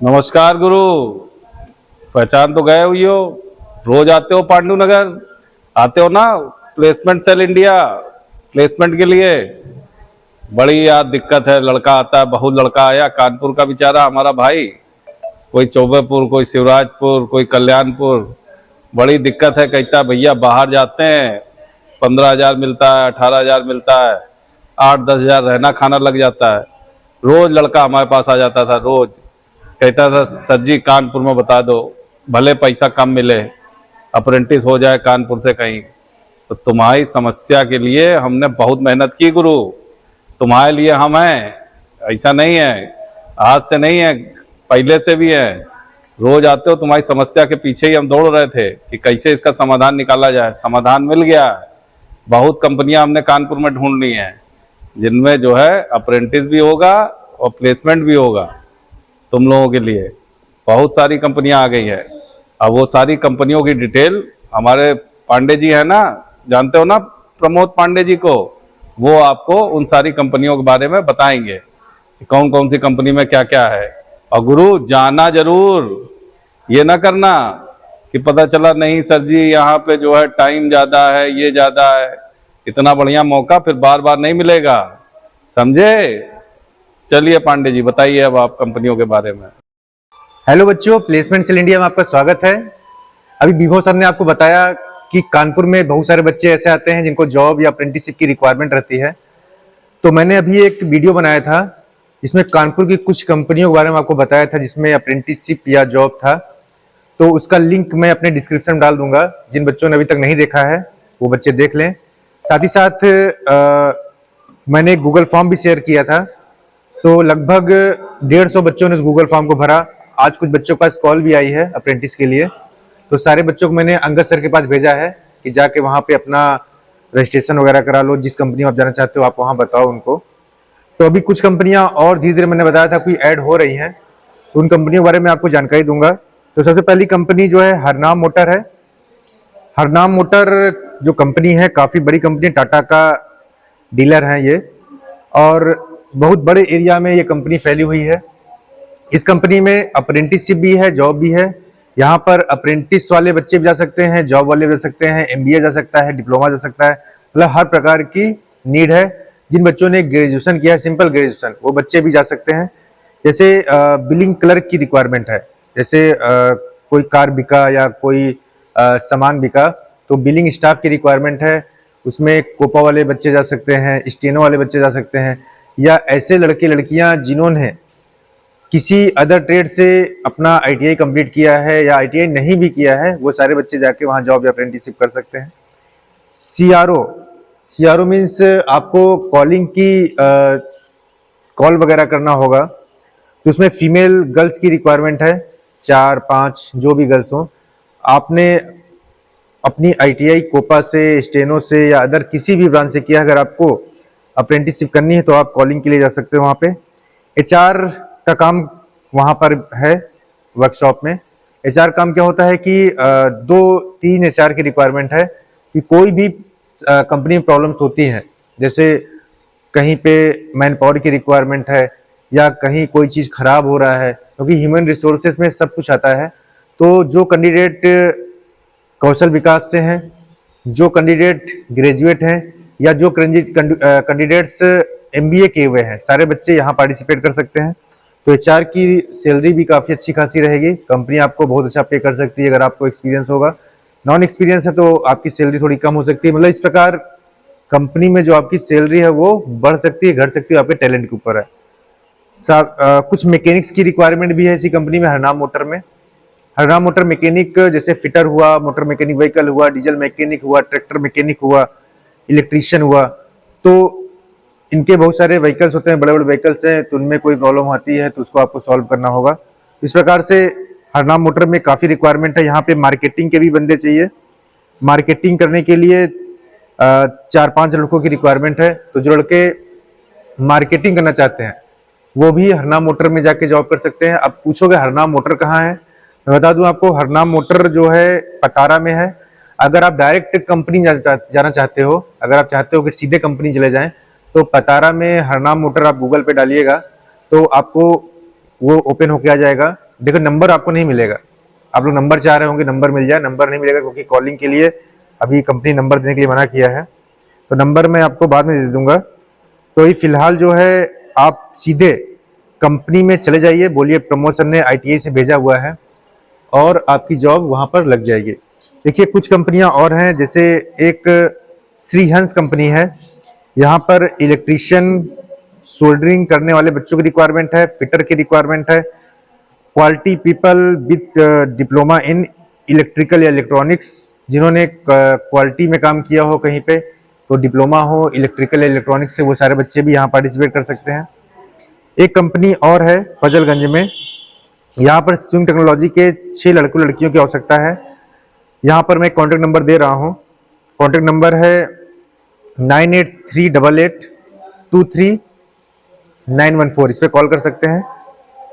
नमस्कार गुरु। पहचान तो गए हुई हो। रोज आते हो पांडु नगर, आते हो ना प्लेसमेंट सेल इंडिया प्लेसमेंट के लिए। बड़ी यार दिक्कत है, लड़का आता है, बहुत लड़का आया कानपुर का बेचारा हमारा भाई, कोई चौबेपुर, कोई शिवराजपुर, कोई कल्याणपुर। बड़ी दिक्कत है, कहता भैया बाहर जाते हैं 15,000 मिलता है, 18,000 मिलता है, 8-10,000 रहना खाना लग जाता है। रोज लड़का हमारे पास आ जाता था, रोज कहता था सर जी कानपुर में बता दो, भले पैसा कम मिले, अप्रेंटिस हो जाए कानपुर से कहीं। तो तुम्हारी समस्या के लिए हमने बहुत मेहनत की गुरु, तुम्हारे लिए हम हैं। ऐसा नहीं है, आज से नहीं है, पहले से भी है। रोज आते हो, तुम्हारी समस्या के पीछे ही हम दौड़ रहे थे कि कैसे इसका समाधान निकाला जाए। समाधान मिल गया है। बहुत कंपनियां हमने कानपुर में ढूंढ ली हैं जिनमें जो है अप्रेंटिस भी होगा और प्लेसमेंट भी होगा। तुम लोगों के लिए बहुत सारी कंपनियां आ गई है। अब वो सारी कंपनियों की डिटेल हमारे पांडे जी है ना, जानते हो ना प्रमोद पांडे जी को, वो आपको उन सारी कंपनियों के बारे में बताएंगे कि कौन कौन सी कंपनी में क्या क्या है। और गुरु जाना जरूर, ये ना करना कि पता चला नहीं सर जी यहाँ पे जो है टाइम ज़्यादा है, ये ज़्यादा है। इतना बढ़िया मौका फिर बार बार नहीं मिलेगा, समझे। चलिए पांडे जी बताइए अब आप कंपनियों के बारे में। हेलो बच्चों, प्लेसमेंट सेल इंडिया में आपका स्वागत है। अभी विभो सर ने आपको बताया कि कानपुर में बहुत सारे बच्चे ऐसे आते हैं जिनको जॉब या अप्रेंटिसशिप की रिक्वायरमेंट रहती है। तो मैंने अभी एक वीडियो बनाया था जिसमें कानपुर की कुछ कंपनियों के बारे में आपको बताया था जिसमें अप्रेंटिसशिप या जॉब था। तो उसका लिंक मैं अपने डिस्क्रिप्शन में डाल दूंगा। जिन बच्चों ने अभी तक नहीं देखा है वो बच्चे देख लें। साथ ही साथ मैंने गूगल फॉर्म भी शेयर किया था, तो लगभग 150 बच्चों ने उस गूगल फॉर्म को भरा। आज कुछ बच्चों के पास कॉल भी आई है अप्रेंटिस के लिए। तो सारे बच्चों को मैंने अंगद सर के पास भेजा है कि जाके वहाँ पे अपना रजिस्ट्रेशन वगैरह करा लो। जिस कंपनी में आप जाना चाहते हो आप वहाँ बताओ उनको। तो अभी कुछ कंपनियां और धीरे धीरे मैंने बताया था कोई ऐड हो रही हैं, तो उन कंपनियों के बारे में आपको जानकारी दूंगा। तो सबसे पहली कंपनी जो है हरनाम मोटर है। हरनाम मोटर जो कंपनी है काफ़ी बड़ी कंपनी, टाटा का डीलर है ये, और बहुत बड़े एरिया में ये कंपनी फैली हुई है। इस कंपनी में अप्रेंटिसशिप भी है, जॉब भी है। यहाँ पर अप्रेंटिस वाले बच्चे भी जा सकते हैं, जॉब वाले भी जा सकते हैं, एमबीए जा सकता है, डिप्लोमा जा सकता है, मतलब हर प्रकार की नीड है। जिन बच्चों ने ग्रेजुएशन किया है, सिंपल ग्रेजुएशन, वो बच्चे भी जा सकते हैं। जैसे बिलिंग क्लर्क की रिक्वायरमेंट है, जैसे कोई कार बिका या कोई सामान बिका तो बिलिंग स्टाफ की रिक्वायरमेंट है। उसमें कोपा वाले बच्चे जा सकते हैं, स्टेनो वाले बच्चे जा सकते हैं, या ऐसे लड़के लड़कियां जिन्होंने किसी अदर ट्रेड से अपना आईटीआई कंप्लीट किया है या आईटीआई नहीं भी किया है, वो सारे बच्चे जाके वहाँ जॉब या अप्रेंटिसशिप कर सकते हैं। सीआरओ, सीआरओ मीन्स आपको कॉलिंग की कॉल वगैरह करना होगा, तो उसमें फीमेल गर्ल्स की रिक्वायरमेंट है, 4-5 जो भी गर्ल्स हों। आपने अपनी आईटीआई कोपा से, स्टेनो से या अदर किसी भी ब्रांच से किया, अगर आपको अप्रेंटिसशिप करनी है तो आप कॉलिंग के लिए जा सकते हो वहाँ पे। एचआर का काम वहाँ पर है वर्कशॉप में। एचआर काम क्या होता है कि 2-3 एचआर की रिक्वायरमेंट है कि कोई भी कंपनी में प्रॉब्लम्स होती हैं, जैसे कहीं पे मैन पावर की रिक्वायरमेंट है या कहीं कोई चीज़ खराब हो रहा है, क्योंकि ह्यूमन रिसोर्सेज में सब कुछ आता है। तो जो कैंडिडेट कौशल विकास से हैं, जो कैंडिडेट ग्रेजुएट हैं, या जो कैंडिडेट्स एमबीए किए हुए हैं, सारे बच्चे यहाँ पार्टिसिपेट कर सकते हैं। तो एचआर की सैलरी भी काफ़ी अच्छी खासी रहेगी। कंपनी आपको बहुत अच्छा पे कर सकती है अगर आपको एक्सपीरियंस होगा। नॉन एक्सपीरियंस है तो आपकी सैलरी थोड़ी कम हो सकती है। मतलब इस प्रकार कंपनी में जो आपकी सैलरी है वो बढ़ सकती है, घट सकती है, आपके टैलेंट के ऊपर है। कुछ मैकेनिक्स की रिक्वायरमेंट भी है इसी कंपनी में, हरनाम मोटर में। हरनाम मोटर मैकेनिक जैसे फिटर हुआ, मोटर मैकेनिक व्हीकल हुआ, डीजल मैकेनिक हुआ, ट्रैक्टर मैकेनिक हुआ, इलेक्ट्रीशियन हुआ, तो इनके बहुत सारे व्हीकल्स होते हैं, बड़े बड़े व्हीकल्स हैं, तो उनमें कोई प्रॉब्लम आती है तो उसको आपको सॉल्व करना होगा। इस प्रकार से हरनाम मोटर में काफ़ी रिक्वायरमेंट है। यहाँ पे मार्केटिंग के भी बंदे चाहिए। मार्केटिंग करने के लिए 4-5 लड़कों की रिक्वायरमेंट है। तो जो लड़के मार्केटिंग करना चाहते हैं वो भी हरनाम मोटर में जाके जॉब कर सकते हैं। अब पूछोगे हरनाम मोटर कहाँ है, मैं बता दूं आपको, हरनाम मोटर जो है पटारा में है। अगर आप डायरेक्ट कंपनी जाना चाहते हो, अगर आप चाहते हो कि सीधे कंपनी चले जाएं, तो पतारा में हरनाम मोटर आप गूगल पे डालिएगा तो आपको वो ओपन होके आ जाएगा। देखो नंबर आपको नहीं मिलेगा, आप लोग नंबर चाह रहे होंगे नंबर मिल जाए, नंबर नहीं मिलेगा क्योंकि कॉलिंग के लिए अभी कंपनी नंबर देने के लिए मना किया है। तो नंबर मैं आपको बाद में दे दूंगा। तो ये फिलहाल जो है आप सीधे कंपनी में चले जाइए, बोलिए प्रमोशन ने ITI से भेजा हुआ है और आपकी जॉब वहां पर लग जाएगी। देखिए कुछ कंपनियां और हैं, जैसे एक श्रीहंस कंपनी है, यहाँ पर इलेक्ट्रीशियन सोल्डरिंग करने वाले बच्चों की रिक्वायरमेंट है, फिटर की रिक्वायरमेंट है, quality people with diploma in electrical या इलेक्ट्रॉनिक्स, जिन्होंने क्वालिटी में काम किया हो कहीं पे, तो डिप्लोमा हो इलेक्ट्रिकल या इलेक्ट्रॉनिक्स से, वो सारे बच्चे भी यहाँ पार्टिसिपेट कर सकते हैं। एक कंपनी और है फजलगंज में, यहाँ पर स्विंग टेक्नोलॉजी के 6 लड़कियों की आवश्यकता है। यहाँ पर मैं कॉन्टैक्ट नंबर दे रहा हूँ, कॉन्टैक्ट नंबर है 9838823914, इस पर कॉल कर सकते हैं।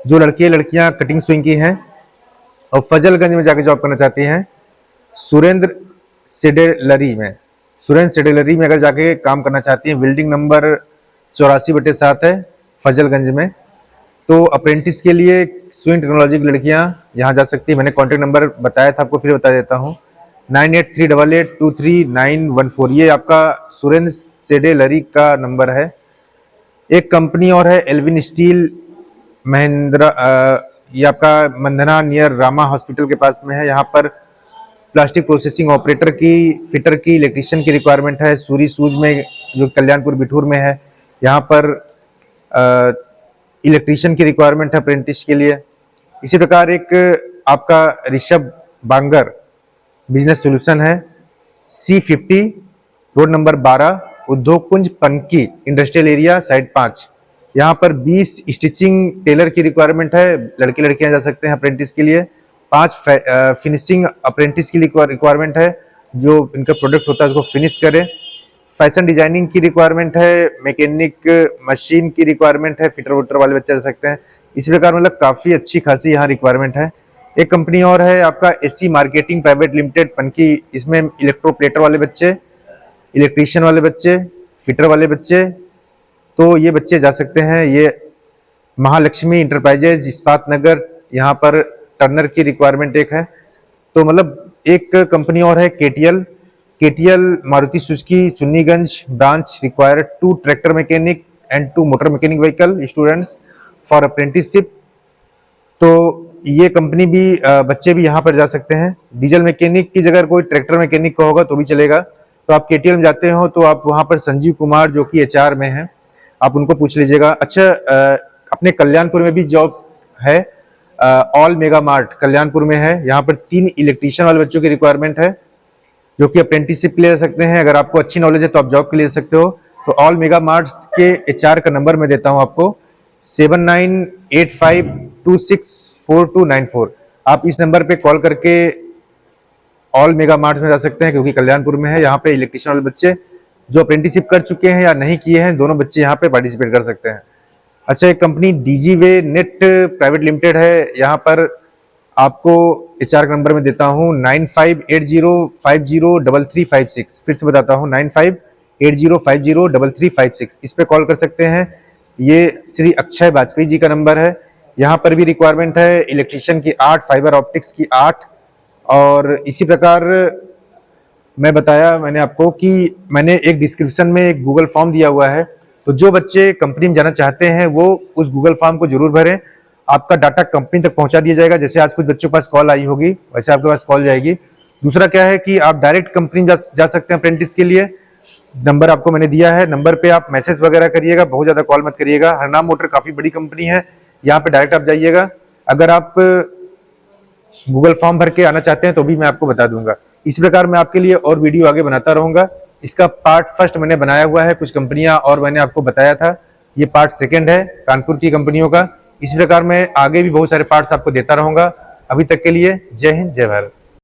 जो लड़कियां कटिंग स्विंग की हैं और फजलगंज में जाके जॉब करना चाहती हैं, सुरेंद्र सेडेलरी में अगर जाके काम करना चाहती हैं, बिल्डिंग नंबर 84/7 है फजलगंज में। तो अप्रेंटिस के लिए स्विंग टेक्नोलॉजी की लड़कियां यहाँ जा सकती है। मैंने कॉन्टैक्ट नंबर बताया था आपको, फिर बता देता हूँ 9838823914, ये आपका सुरेंद्र सेडेलरी का नंबर है। एक कंपनी और है एल्विन स्टील महिंद्रा, ये आपका मंधना नियर रामा हॉस्पिटल के पास में है। यहाँ पर प्लास्टिक प्रोसेसिंग ऑपरेटर की, फिटर की, इलेक्ट्रीशियन की रिक्वायरमेंट है, सूरी सूज में जो कल्याणपुर बिठूर में है। यहाँ पर इलेक्ट्रीशियन की रिक्वायरमेंट है अप्रेंटिस के लिए। इसी प्रकार एक आपका ऋषभ बांगर बिजनेस सोल्यूशन है, C50 रोड नंबर 12 उद्योग कुंज पनकी इंडस्ट्रियल एरिया साइड 5। यहाँ पर 20 स्टिचिंग टेलर की रिक्वायरमेंट है, लड़कियां जा सकते हैं अप्रेंटिस के लिए। 5 फिनिशिंग अप्रेंटिस की रिक्वायरमेंट है, जो इनका प्रोडक्ट होता है उसको फिनिश करे। फैशन डिजाइनिंग की रिक्वायरमेंट है, मैकेनिक मशीन की रिक्वायरमेंट है, फिटर वुटर वाले बच्चे जा सकते हैं। इसी प्रकार मतलब काफी अच्छी खासी यहाँ रिक्वायरमेंट है। एक कंपनी और है आपका SC marketing private limited Panki, इसमें इलेक्ट्रोप्लेटर वाले बच्चे, इलेक्ट्रीशियन वाले बच्चे, फिटर वाले बच्चे, तो ये बच्चे जा सकते हैं। ये महालक्ष्मी इंटरप्राइजेज इस्पात नगर, यहाँ पर टर्नर की रिक्वायरमेंट एक है। तो मतलब एक कंपनी और है KTL Maruti Suzuki Chunniganj branch require 2 tractor mechanic and 2 motor mechanic vehicle students for apprenticeship. तो ये कंपनी भी बच्चे भी यहाँ पर जा सकते हैं। डीजल मैकेनिक की जगह कोई ट्रैक्टर मैकेनिक का होगा तो भी चलेगा। तो आप KTL में जाते हो तो आप वहाँ पर संजीव कुमार जो कि HR में है, आप उनको पूछ लीजिएगा। अच्छा, अपने कल्याणपुर में भी जॉब है, ऑल मेगा मार्ट कल्याणपुर में है। यहाँ पर 3 इलेक्ट्रीशियन वाले बच्चों की रिक्वायरमेंट है जो कि अप्रेंटिसशिप के लिए ले सकते हैं। अगर आपको अच्छी नॉलेज है तो आप जॉब के लिए ले सकते हो। तो ऑल मेगा मार्ट्स के HR का नंबर मैं देता हूँ आपको 7985264294। आप इस नंबर पे कॉल करके ऑल मेगा मार्ट्स में जा सकते हैं, क्योंकि कल्याणपुर में है। यहाँ पे इलेक्ट्रीशियन वाले बच्चे जो अप्रेंटिसशिप कर चुके हैं या नहीं किए हैं, दोनों बच्चे यहाँ पे पार्टिसिपेट कर सकते हैं। अच्छा, एक कंपनी DG वे नेट प्राइवेट लिमिटेड है, यहाँ पर आपको HR का नंबर में देता हूँ 9580503356। फिर से बताता हूँ 9580503356, इस पे कॉल कर सकते हैं। ये श्री अक्षय वाजपेयी जी का नंबर है। यहाँ पर भी रिक्वायरमेंट है इलेक्ट्रीशियन की 8, फाइबर ऑप्टिक्स की 8, और इसी प्रकार मैं बताया मैंने आपको कि मैंने एक डिस्क्रिप्शन में एक गूगल फॉर्म दिया हुआ है। तो जो बच्चे कंपनी में जाना चाहते हैं वो उस गूगल फॉर्म को जरूर भरें। आपका डाटा कंपनी तक पहुंचा दिया जाएगा। जैसे आज कुछ बच्चों के पास कॉल आई होगी, वैसे आपके पास कॉल जाएगी। दूसरा क्या है कि आप डायरेक्ट कंपनी जा सकते हैं अप्रेंटिस के लिए। नंबर आपको मैंने दिया है, नंबर पे आप मैसेज वगैरह करिएगा, बहुत ज्यादा कॉल मत करिएगा। हरनाम मोटर काफी बड़ी कंपनी है, यहाँ पे डायरेक्ट आप जाइएगा। अगर आप गूगल फॉर्म भर के आना चाहते हैं तो भी मैं आपको बता दूंगा। इस प्रकार मैं आपके लिए और वीडियो आगे बनाता रहूंगा। इसका पार्ट फर्स्ट मैंने बनाया हुआ है, कुछ कंपनियां और मैंने आपको बताया था। ये पार्ट सेकंड है कानपुर की कंपनियों का। इस प्रकार मैं आगे भी बहुत सारे पार्ट्स आपको देता रहूंगा। अभी तक के लिए जय हिंद, जय भारत।